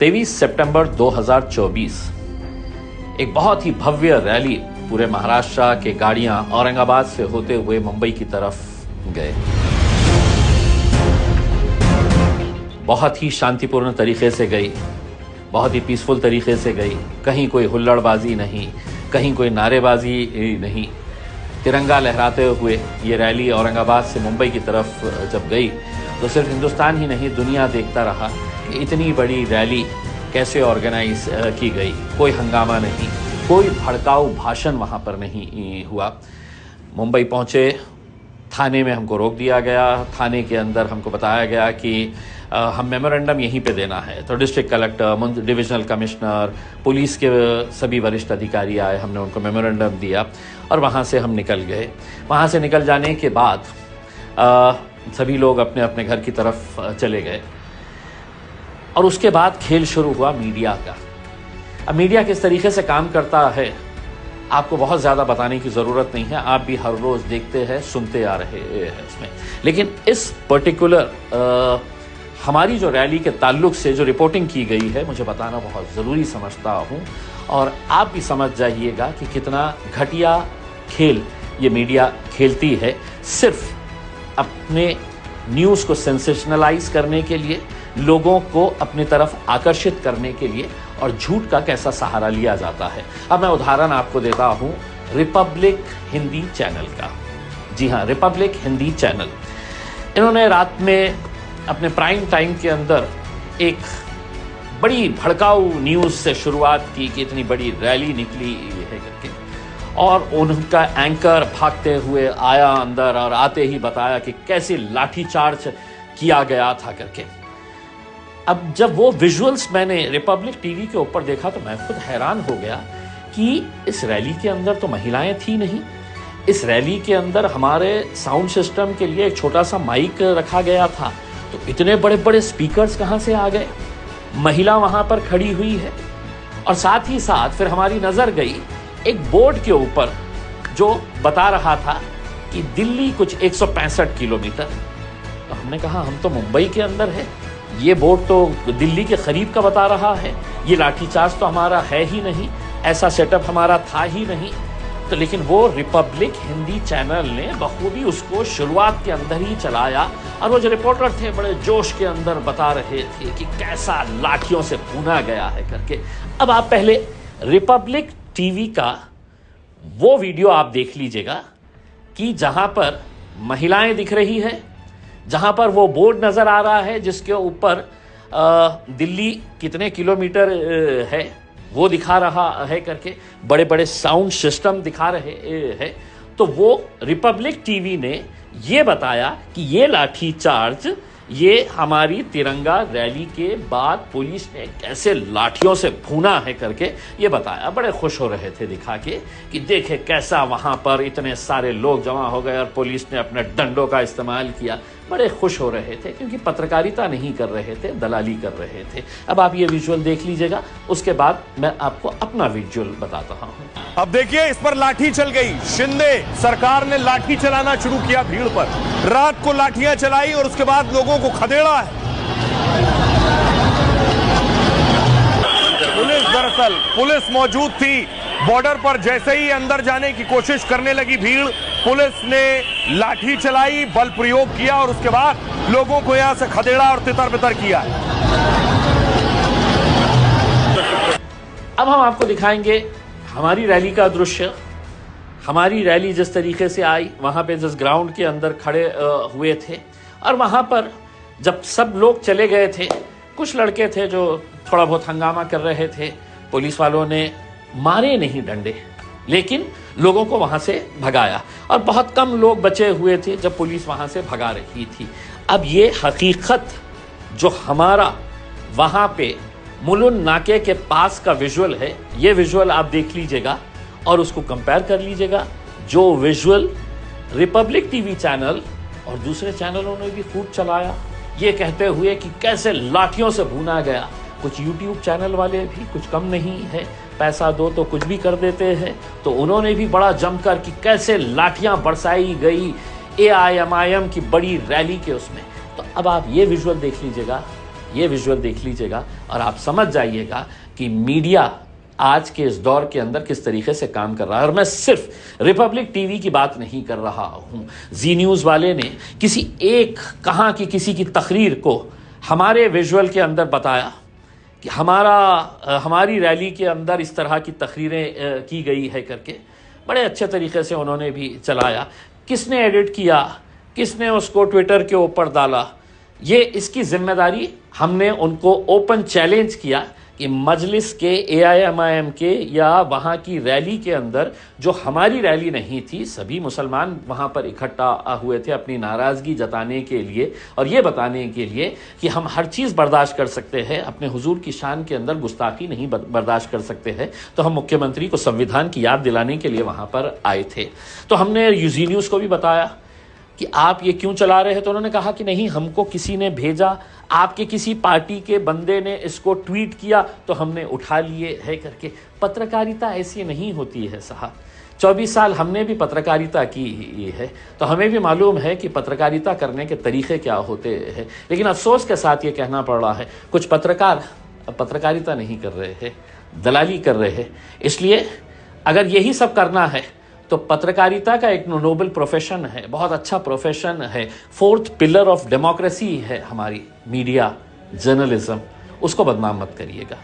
23 सितंबर 2024 एक बहुत ही भव्य रैली पूरे महाराष्ट्र के गाड़ियां औरंगाबाद से होते हुए मुंबई की तरफ गए। बहुत ही शांतिपूर्ण तरीके से गई, बहुत ही पीसफुल तरीके से गई। कहीं कोई हुल्लड़बाजी नहीं, कहीं कोई नारेबाजी नहीं। तिरंगा लहराते हुए ये रैली औरंगाबाद से मुंबई की तरफ जब गई तो सिर्फ हिंदुस्तान ही नहीं, दुनिया देखता रहा कि इतनी बड़ी रैली कैसे ऑर्गेनाइज की गई। कोई हंगामा नहीं, कोई भड़काऊ भाषण वहाँ पर नहीं हुआ। मुंबई पहुँचे, थाने में हमको रोक दिया गया। थाने के अंदर हमको बताया गया कि हम मेमोरेंडम यहीं पे देना है। तो district collector, divisional commissioner, police के सभी वरिष्ठ अधिकारी आए, हमने उनको मेमोरेंडम दिया और वहाँ से हम निकल गए। वहाँ से निकल जाने के बाद सभी लोग अपने अपने घर की तरफ चले गए और उसके बाद खेल शुरू हुआ मीडिया का। अब मीडिया किस तरीके से काम करता है आपको बहुत ज़्यादा बताने की ज़रूरत नहीं है, आप भी हर रोज़ देखते हैं, सुनते आ रहे हैं इसमें। लेकिन इस पर्टिकुलर हमारी जो रैली के ताल्लुक से जो रिपोर्टिंग की गई है, मुझे बताना बहुत ज़रूरी समझता हूँ और आप भी समझ जाइएगा कि कितना घटिया खेल ये मीडिया खेलती है, सिर्फ अपने न्यूज़ को सेंसेशनलाइज करने के लिए, लोगों को अपनी तरफ आकर्षित करने के लिए, और झूठ का कैसा सहारा लिया जाता है। अब मैं उदाहरण आपको देता हूं रिपब्लिक हिंदी चैनल का। जी हाँ, रिपब्लिक हिंदी चैनल, इन्होंने रात में अपने प्राइम टाइम के अंदर एक बड़ी भड़काऊ न्यूज़ से शुरुआत की कि इतनी बड़ी रैली निकली है करके, और उनका एंकर भागते हुए आया अंदर और आते ही बताया कि कैसे लाठीचार्ज किया गया था करके। अब जब वो विजुअल्स मैंने रिपब्लिक टीवी के ऊपर देखा तो मैं खुद हैरान हो गया कि इस रैली के अंदर तो महिलाएं थी नहीं। इस रैली के अंदर हमारे साउंड सिस्टम के लिए एक छोटा सा माइक रखा गया था, तो इतने बड़े बड़े स्पीकर्स कहाँ से आ गए? महिला वहाँ पर खड़ी हुई है और साथ ही साथ फिर हमारी नज़र गई एक बोर्ड के ऊपर जो बता रहा था कि दिल्ली कुछ 165 किलोमीटर। तो हमने कहा हम तो मुंबई के अंदर है, ये बोर्ड तो दिल्ली के करीब का बता रहा है, ये लाठीचार्ज तो हमारा है ही नहीं, ऐसा सेटअप हमारा था ही नहीं। तो लेकिन वो रिपब्लिक हिंदी चैनल ने बखूबी उसको शुरुआत के अंदर ही चलाया और वो जो रिपोर्टर थे बड़े जोश के अंदर बता रहे थे कि कैसा लाठियों से भूना गया है करके। अब आप पहले रिपब्लिक टीवी का वो वीडियो आप देख लीजिएगा कि जहां पर महिलाएं दिख रही है, जहां पर वो बोर्ड नजर आ रहा है जिसके ऊपर दिल्ली कितने किलोमीटर है वो दिखा रहा है करके, बड़े बड़े साउंड सिस्टम दिखा रहे हैं। तो वो रिपब्लिक टीवी ने ये बताया कि ये लाठीचार्ज ये हमारी तिरंगा रैली के बाद पुलिस ने कैसे लाठियों से भूना है करके ये बताया। बड़े खुश हो रहे थे दिखा के कि देखे कैसा वहाँ पर इतने सारे लोग जमा हो गए और पुलिस ने अपने डंडों का इस्तेमाल किया। बड़े खुश हो रहे थे क्योंकि पत्रकारिता नहीं कर रहे थे, दलाली कर रहे थे। अब आप ये विजुअल देख लीजिएगा, उसके बाद मैं आपको अपना विजुअल बताता हूँ। अब देखिए, इस पर लाठी चल गई। शिंदे सरकार ने लाठी चलाना शुरू किया भीड़ पर, रात को लाठियां चलाई और उसके बाद लोगों को खदेड़ा है। पुलिस मौजूद थी बॉर्डर पर। जैसे ही अंदर जाने की कोशिश करने लगी भीड़, पुलिस ने लाठी चलाई, बल प्रयोग किया और उसके बाद लोगों को यहां से खदेड़ा और तितर बितर किया। अब हम आपको दिखाएंगे हमारी रैली का दृश्य। हमारी रैली जिस तरीके से आई, वहां पे जिस ग्राउंड के अंदर खड़े हुए थे, और वहां पर जब सब लोग चले गए थे, कुछ लड़के थे जो थोड़ा बहुत हंगामा कर रहे थे। पुलिस वालों ने मारे नहीं डंडे, लेकिन लोगों को वहां से भगाया और बहुत कम लोग बचे हुए थे जब पुलिस वहां से भगा रही थी। अब ये हकीकत जो हमारा वहां पे मुलुंड नाके के पास का विजुअल है, ये विजुअल आप देख लीजिएगा और उसको कंपेयर कर लीजिएगा जो विजुअल रिपब्लिक टीवी चैनल और दूसरे चैनलों ने भी खूब चलाया, ये कहते हुए कि कैसे लाठियों से भूना गया। कुछ यूट्यूब चैनल वाले भी कुछ कम नहीं है, पैसा दो तो कुछ भी कर देते हैं, तो उन्होंने भी बड़ा जमकर कि कैसे लाठियां बरसाई गई AIMIM की बड़ी रैली के उसमें। तो अब आप ये विजुअल देख लीजिएगा ये विजुअल देख लीजिएगा और आप समझ जाइएगा कि मीडिया आज के इस दौर के अंदर किस तरीके से काम कर रहा है। और मैं सिर्फ रिपब्लिक टीवी की बात नहीं कर रहा हूं। जी न्यूज़ वाले ने किसी एक कहां की किसी की तकरीर को हमारे विजुअल के अंदर बताया कि हमारी रैली के अंदर इस तरह की तकरीरें की गई है करके बड़े अच्छे तरीके से उन्होंने भी चलाया। किसने एडिट किया, किसने उसको ट्विटर के ऊपर डाला, ये इसकी जिम्मेदारी हमने उनको ओपन चैलेंज किया कि मजलिस के AIMIM के या वहाँ की रैली के अंदर, जो हमारी रैली नहीं थी, सभी मुसलमान वहाँ पर इकट्ठा हुए थे अपनी नाराज़गी जताने के लिए और ये बताने के लिए कि हम हर चीज़ बर्दाश्त कर सकते हैं, अपने हुजूर की शान के अंदर गुस्ताखी नहीं बर्दाश्त कर सकते हैं। तो हम मुख्यमंत्री को संविधान की याद दिलाने के लिए वहाँ पर आए थे। तो हमने जी न्यूज़ को भी बताया कि आप ये क्यों चला रहे हैं, तो उन्होंने कहा कि नहीं, हमको किसी ने भेजा, आपके किसी पार्टी के बंदे ने इसको ट्वीट किया तो हमने उठा लिए है करके। पत्रकारिता ऐसी नहीं होती है साहब। 24 साल हमने भी पत्रकारिता की है तो हमें भी मालूम है कि पत्रकारिता करने के तरीके क्या होते हैं। लेकिन अफसोस के साथ ये कहना पड़ रहा है, कुछ पत्रकार अब पत्रकारिता नहीं कर रहे हैं, दलाली कर रहे हैं। इसलिए अगर यही सब करना है तो पत्रकारिता का एक नोबल प्रोफेशन है, बहुत अच्छा प्रोफेशन है, 4th पिलर ऑफ डेमोक्रेसी है हमारी मीडिया, जर्नलिज्म, उसको बदनाम मत करिएगा।